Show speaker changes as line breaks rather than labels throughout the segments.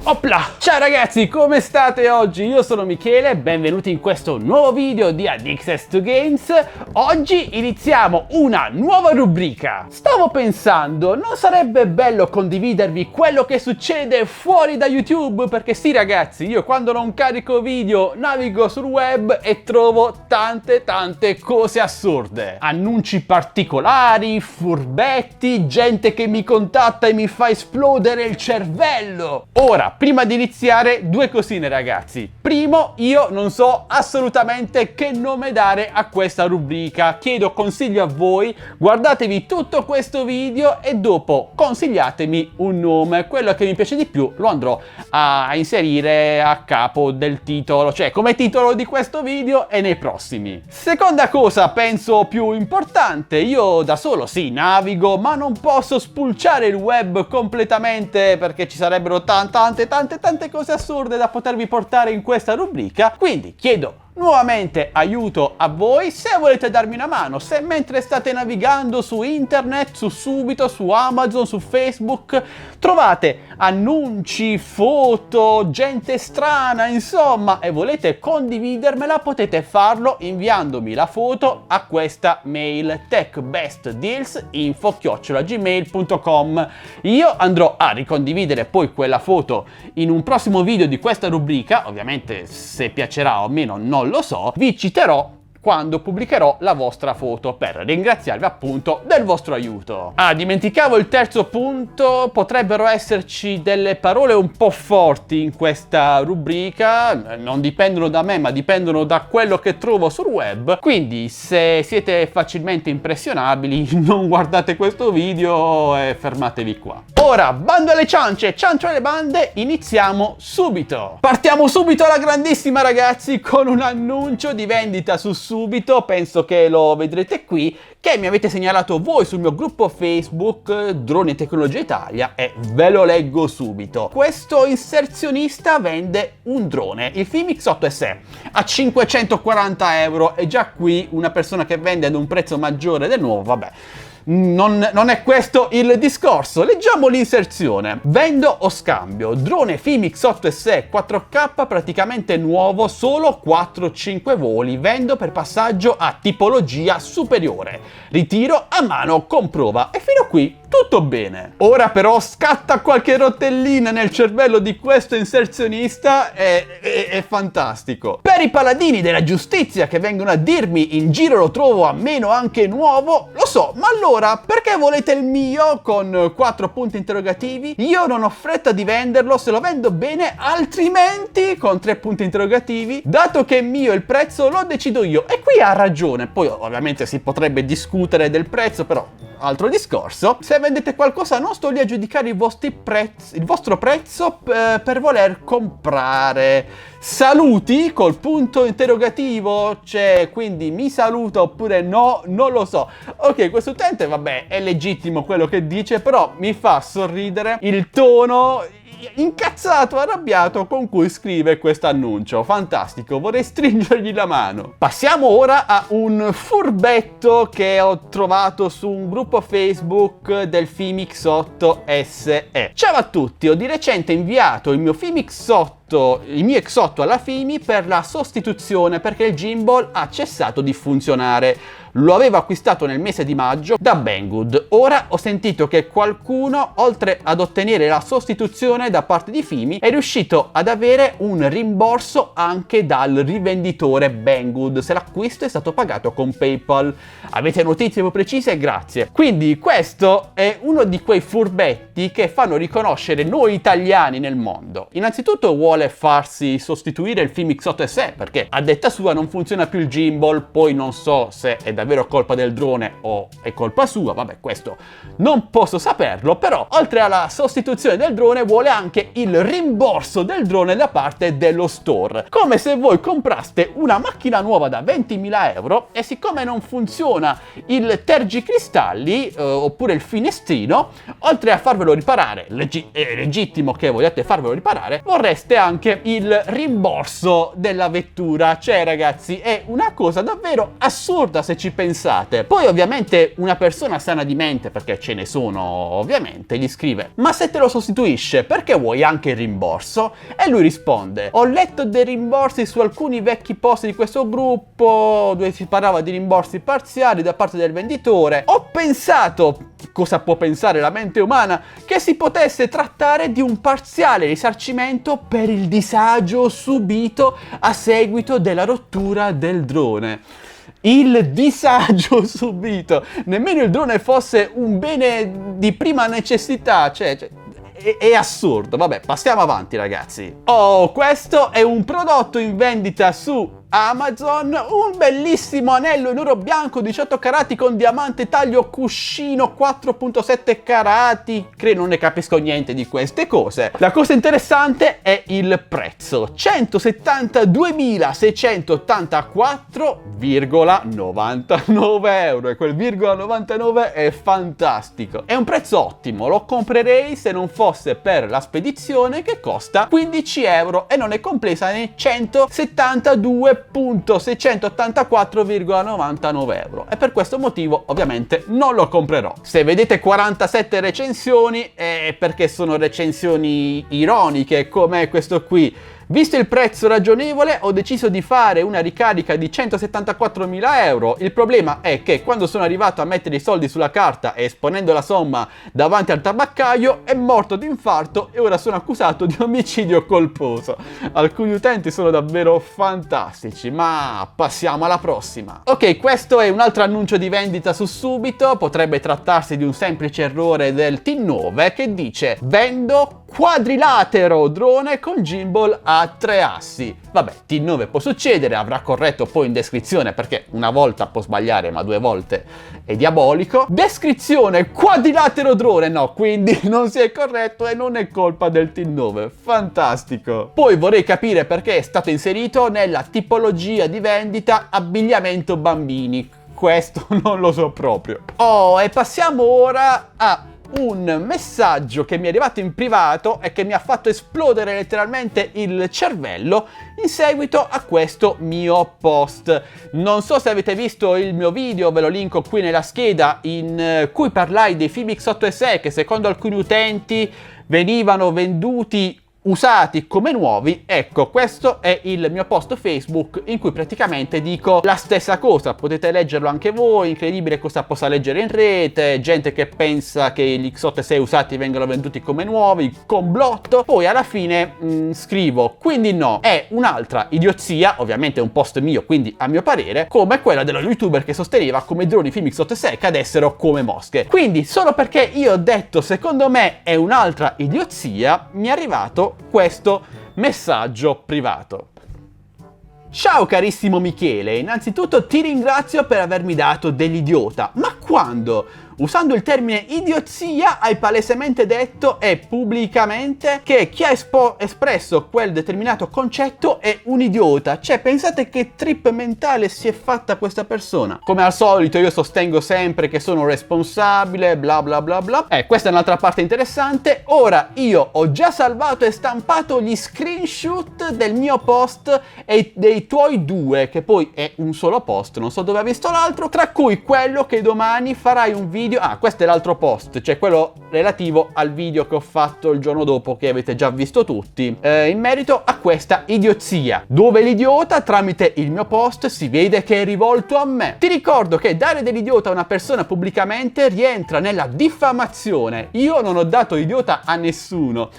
Opla! Ciao ragazzi, come state oggi? Io sono Michele, benvenuti in questo nuovo video di Addicted2Games. Oggi iniziamo una nuova rubrica. Stavo pensando, non sarebbe bello condividervi quello che succede fuori da YouTube? Perché sì ragazzi, io quando non carico video navigo sul web e trovo tante cose assurde. Annunci particolari, furbetti, gente che mi contatta e mi fa esplodere il cervello. Ora, prima di iniziare, due cosine ragazzi. Primo, io non so assolutamente che nome dare a questa rubrica. Chiedo consiglio a voi, guardatevi tutto questo video e dopo consigliatemi un nome. Quello che mi piace di più lo andrò a inserire a capo del titolo, cioè come titolo di questo video e nei prossimi. Seconda cosa, penso più importante, io da solo sì, navigo, ma non posso spulciare il web completamente perché ci sarebbero tante cose assurde da potervi portare in questa rubrica, quindi chiedo nuovamente aiuto a voi se volete darmi una mano, se mentre state navigando su internet, su Subito, su Amazon, su Facebook trovate annunci, foto, gente strana, insomma, e volete condividermela, potete farlo inviandomi la foto a questa mail techbestdealsinfo@gmail.com. Io andrò a ricondividere poi quella foto in un prossimo video di questa rubrica, ovviamente se piacerà o meno non lo so, vi citerò quando pubblicherò la vostra foto per ringraziarvi appunto del vostro aiuto. Ah, dimenticavo il terzo punto, potrebbero esserci delle parole un po' forti in questa rubrica, non dipendono da me ma dipendono da quello che trovo sul web, quindi se siete facilmente impressionabili non guardate questo video e fermatevi qua. Ora, bando alle ciance, ciancio alle bande, iniziamo subito. Partiamo subito alla grandissima ragazzi con un annuncio di vendita su Subito, penso che lo vedrete qui, che mi avete segnalato voi sul mio gruppo Facebook Droni e Tecnologia Italia e ve lo leggo subito. Questo inserzionista vende un drone, il Fimix 8 SE, a 540 euro e già qui una persona che vende ad un prezzo maggiore del nuovo, vabbè. Non è questo il discorso. Leggiamo l'inserzione. Vendo o scambio drone Fimix 8 SE 4K praticamente nuovo, solo 4-5 voli. Vendo per passaggio a tipologia superiore. Ritiro a mano con prova. E fino a qui tutto bene. Ora però scatta qualche rotellina nel cervello di questo inserzionista, è fantastico. Per i paladini della giustizia che vengono a dirmi in giro lo trovo a meno anche nuovo, lo so, ma allora perché volete il mio con 4 punti interrogativi? Io non ho fretta di venderlo se lo vendo bene, altrimenti con 3 punti interrogativi, dato che è mio il prezzo lo decido io. E qui ha ragione, poi ovviamente si potrebbe discutere del prezzo, però altro discorso. Se vendete qualcosa non sto lì a giudicare il vostro prezzo per voler comprare. Saluti col punto interrogativo, cioè quindi mi saluta oppure no, non lo so. Ok, questo utente vabbè è legittimo quello che dice, però mi fa sorridere il tono incazzato, arrabbiato con cui scrive questo annuncio. Fantastico, vorrei stringergli la mano. Passiamo ora a un furbetto che ho trovato su un gruppo Facebook del Fimix 8 SE. Ciao a tutti, ho di recente inviato il mio Fimix 8, il mio X8 alla Fimi per la sostituzione perché il gimbal ha cessato di funzionare. Lo avevo acquistato nel mese di maggio da Banggood. Ora ho sentito che qualcuno, oltre ad ottenere la sostituzione da parte di Fimi, è riuscito ad avere un rimborso anche dal rivenditore Banggood se l'acquisto è stato pagato con PayPal. Avete notizie più precise? Grazie. Quindi questo è uno di quei furbetti che fanno riconoscere noi italiani nel mondo. Innanzitutto vuole farsi sostituire il Fimix 8 SE perché a detta sua non funziona più il gimbal, poi non so se è davvero colpa del drone o è colpa sua, vabbè questo non posso saperlo, però oltre alla sostituzione del drone vuole anche il rimborso del drone da parte dello store, come se voi compraste una macchina nuova da 20.000 euro e siccome non funziona il tergicristalli oppure il finestrino, oltre a farvelo riparare, è legittimo che vogliate farvelo riparare, vorreste anche il rimborso della vettura. Cioè ragazzi, è una cosa davvero assurda se ci pensate. Poi ovviamente una persona sana di mente, perché ce ne sono ovviamente, gli scrive: ma se te lo sostituisce, perché vuoi anche il rimborso? E lui risponde: ho letto dei rimborsi su alcuni vecchi post di questo gruppo dove si parlava di rimborsi parziali da parte del venditore. Ho pensato, cosa può pensare la mente umana, che si potesse trattare di un parziale risarcimento per il disagio subito a seguito della rottura del drone. Il disagio subito, nemmeno il drone fosse un bene di prima necessità, cioè è assurdo. Vabbè, passiamo avanti ragazzi. Oh, questo è un prodotto in vendita su Amazon, un bellissimo anello in oro bianco 18 carati con diamante taglio cuscino 4.7 carati. Non ne capisco niente di queste cose. La cosa interessante è il prezzo: 172.684,99 euro, e quel ,99 è fantastico. È un prezzo ottimo, lo comprerei se non fosse per la spedizione che costa 15 euro e non è compresa nei 172.684,99 euro, e per questo motivo ovviamente non lo comprerò. Se vedete 47 recensioni è perché sono recensioni ironiche come questo qui. Visto il prezzo ragionevole, ho deciso di fare una ricarica di 174.000 euro. Il problema è che quando sono arrivato a mettere i soldi sulla carta e esponendo la somma davanti al tabaccaio, è morto di infarto e ora sono accusato di omicidio colposo. Alcuni utenti sono davvero fantastici, ma passiamo alla prossima. Ok, questo è un altro annuncio di vendita su Subito. Potrebbe trattarsi di un semplice errore del T9 che dice: vendo quadrilatero drone con gimbal a 3 assi. Vabbè, T9 può succedere, avrà corretto poi in descrizione, perché una volta può sbagliare ma 2 volte è diabolico. Descrizione: quadrilatero drone, no, quindi non si è corretto e non è colpa del T9. Fantastico. Poi vorrei capire perché è stato inserito nella tipologia di vendita abbigliamento bambini. Questo non lo so proprio. Oh, e passiamo ora a un messaggio che mi è arrivato in privato e che mi ha fatto esplodere letteralmente il cervello in seguito a questo mio post. Non so se avete visto il mio video, ve lo linko qui nella scheda, in cui parlai dei film X8 che secondo alcuni utenti venivano venduti usati come nuovi. Ecco, questo è il mio post Facebook in cui praticamente dico la stessa cosa. Potete leggerlo anche voi. Incredibile cosa possa leggere in rete, gente che pensa che gli X86 usati vengano venduti come nuovi, complotto. Poi alla fine scrivo: quindi no, è un'altra idiozia, ovviamente è un post mio, quindi a mio parere, come quella dello youtuber che sosteneva come i droni film X86 cadessero come mosche. Quindi solo perché io ho detto secondo me è un'altra idiozia, mi è arrivato questo messaggio privato. Ciao carissimo Michele, innanzitutto ti ringrazio per avermi dato dell'idiota. Ma quando? Usando il termine idiozia hai palesemente detto e pubblicamente che chi ha espresso quel determinato concetto è un idiota. Cioè, pensate che trip mentale si è fatta questa persona. Come al solito io sostengo sempre che sono responsabile, bla bla bla bla. Questa è un'altra parte interessante. Ora io ho già salvato e stampato gli screenshot del mio post e dei tuoi 2, che poi è un solo post, non so dove hai visto l'altro, tra cui quello che domani farai un video. Questo è l'altro post, cioè quello relativo al video che ho fatto il giorno dopo, che avete già visto tutti, in merito a questa idiozia, dove l'idiota tramite il mio post si vede che è rivolto a me. Ti ricordo che dare dell'idiota a una persona pubblicamente rientra nella diffamazione. Io non ho dato idiota a nessuno.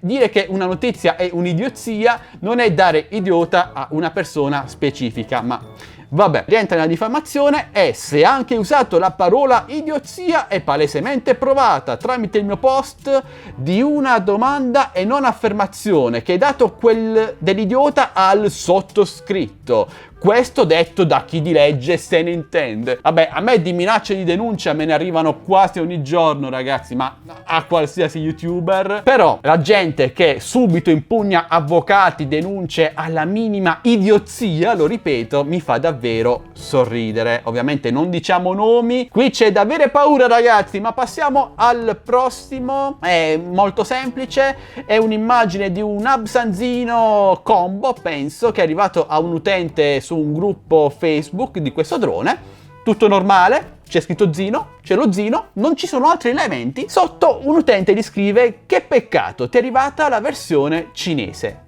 Dire che una notizia è un'idiozia non è dare idiota a una persona specifica, ma vabbè, rientra nella diffamazione. E se anche usato la parola idiozia è palesemente provata tramite il mio post di una domanda e non affermazione che hai dato quel dell'idiota al sottoscritto. Questo detto da chi di legge se ne intende. Vabbè, a me di minacce di denuncia me ne arrivano quasi ogni giorno, ragazzi, ma a qualsiasi youtuber. Però la gente che subito impugna avvocati, denunce alla minima idiozia, lo ripeto, mi fa davvero sorridere. Ovviamente non diciamo nomi, qui c'è da avere paura, ragazzi, ma passiamo al prossimo. È molto semplice, è un'immagine di un absanzino combo, penso, che è arrivato a un utente su un gruppo Facebook di questo drone. Tutto normale, c'è scritto Zino, c'è lo Zino, non ci sono altri elementi. Sotto un utente gli scrive: che peccato, ti è arrivata la versione cinese.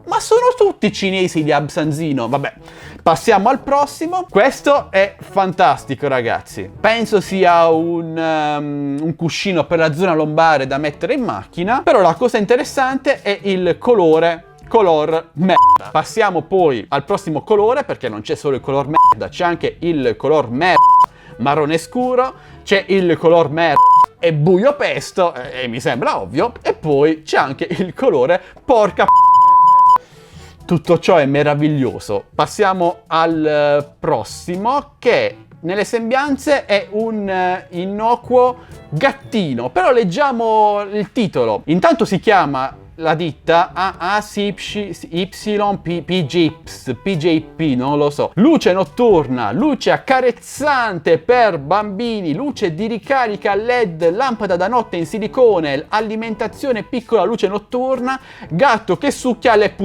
Ma sono tutti cinesi gli Absanzino. Vabbè, passiamo al prossimo. Questo è fantastico, ragazzi. Penso sia un cuscino per la zona lombare da mettere in macchina. Però la cosa interessante è il color merda. Passiamo poi al prossimo colore, perché non c'è solo il color merda, c'è anche il color merda marrone scuro, c'è il color merda e buio pesto, e mi sembra ovvio, e poi c'è anche il colore porca p***a. Tutto ciò è meraviglioso. Passiamo al prossimo, che nelle sembianze è un innocuo gattino. Però leggiamo il titolo. Intanto si chiama la ditta PJP, non lo so. Luce notturna, luce accarezzante per bambini, luce di ricarica LED, lampada da notte in silicone, alimentazione piccola luce notturna, gatto che succhia le p***.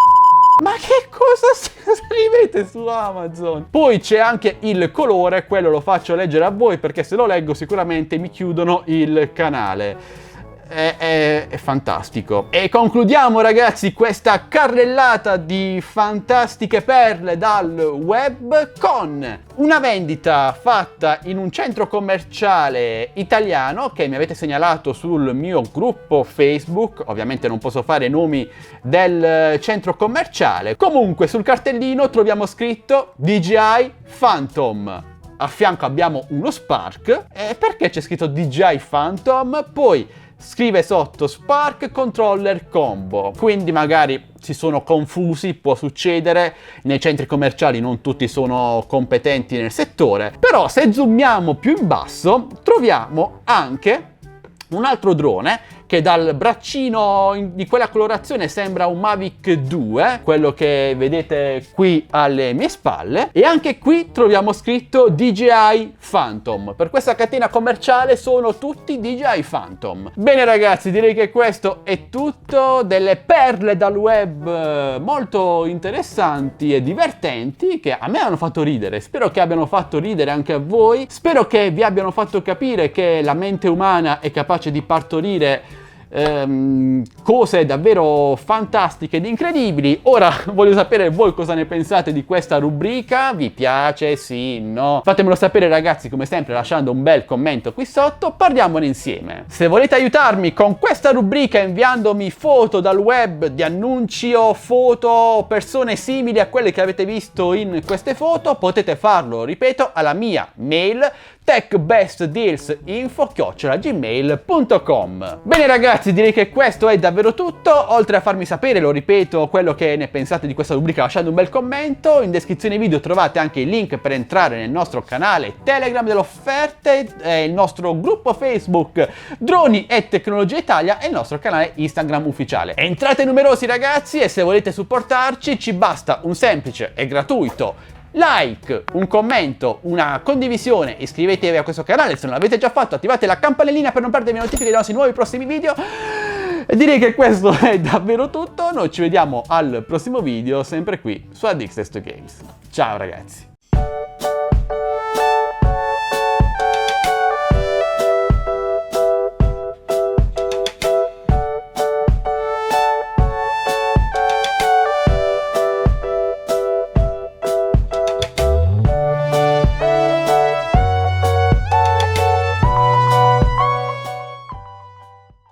Ma che cosa scrivete su Amazon? Poi c'è anche il colore, quello lo faccio leggere a voi perché se lo leggo sicuramente mi chiudono il canale. È fantastico. E concludiamo, ragazzi, questa carrellata di fantastiche perle dal web con una vendita fatta in un centro commerciale italiano che mi avete segnalato sul mio gruppo Facebook. Ovviamente non posso fare nomi del centro commerciale. Comunque sul cartellino troviamo scritto DJI Phantom. A fianco abbiamo uno Spark. E perché c'è scritto DJI Phantom? Poi scrive sotto Spark Controller Combo, quindi magari si sono confusi, può succedere, nei centri commerciali non tutti sono competenti nel settore, però se zoomiamo più in basso troviamo anche un altro drone che dal braccino di quella colorazione sembra un Mavic 2, quello che vedete qui alle mie spalle, e anche qui troviamo scritto DJI Phantom. Per questa catena commerciale sono tutti DJI Phantom. Bene, ragazzi, direi che questo è tutto, delle perle dal web molto interessanti e divertenti che a me hanno fatto ridere, spero che abbiano fatto ridere anche a voi, spero che vi abbiano fatto capire che la mente umana è capace di partorire cose davvero fantastiche ed incredibili. Ora voglio sapere voi cosa ne pensate di questa rubrica. Vi piace? Sì? No? Fatemelo sapere, ragazzi, come sempre lasciando un bel commento qui sotto. Parliamone insieme. Se volete aiutarmi con questa rubrica inviandomi foto dal web di annunci o foto o persone simili a quelle che avete visto in queste foto, potete farlo, ripeto, alla mia mail techbestdealsinfo@gmail.com. Bene, ragazzi, direi che questo è davvero tutto. Oltre a farmi sapere, lo ripeto, quello che ne pensate di questa rubrica lasciando un bel commento. In descrizione video trovate anche il link per entrare nel nostro canale Telegram delle offerte, il nostro gruppo Facebook Droni e Tecnologia Italia e il nostro canale Instagram ufficiale. Entrate numerosi, ragazzi, e se volete supportarci ci basta un semplice e gratuito like, un commento, una condivisione, iscrivetevi a questo canale se non l'avete già fatto, attivate la campanellina per non perdervi notifiche dei nostri nuovi prossimi video. E direi che questo è davvero tutto, noi ci vediamo al prossimo video sempre qui su Addicted to Games. Ciao, ragazzi!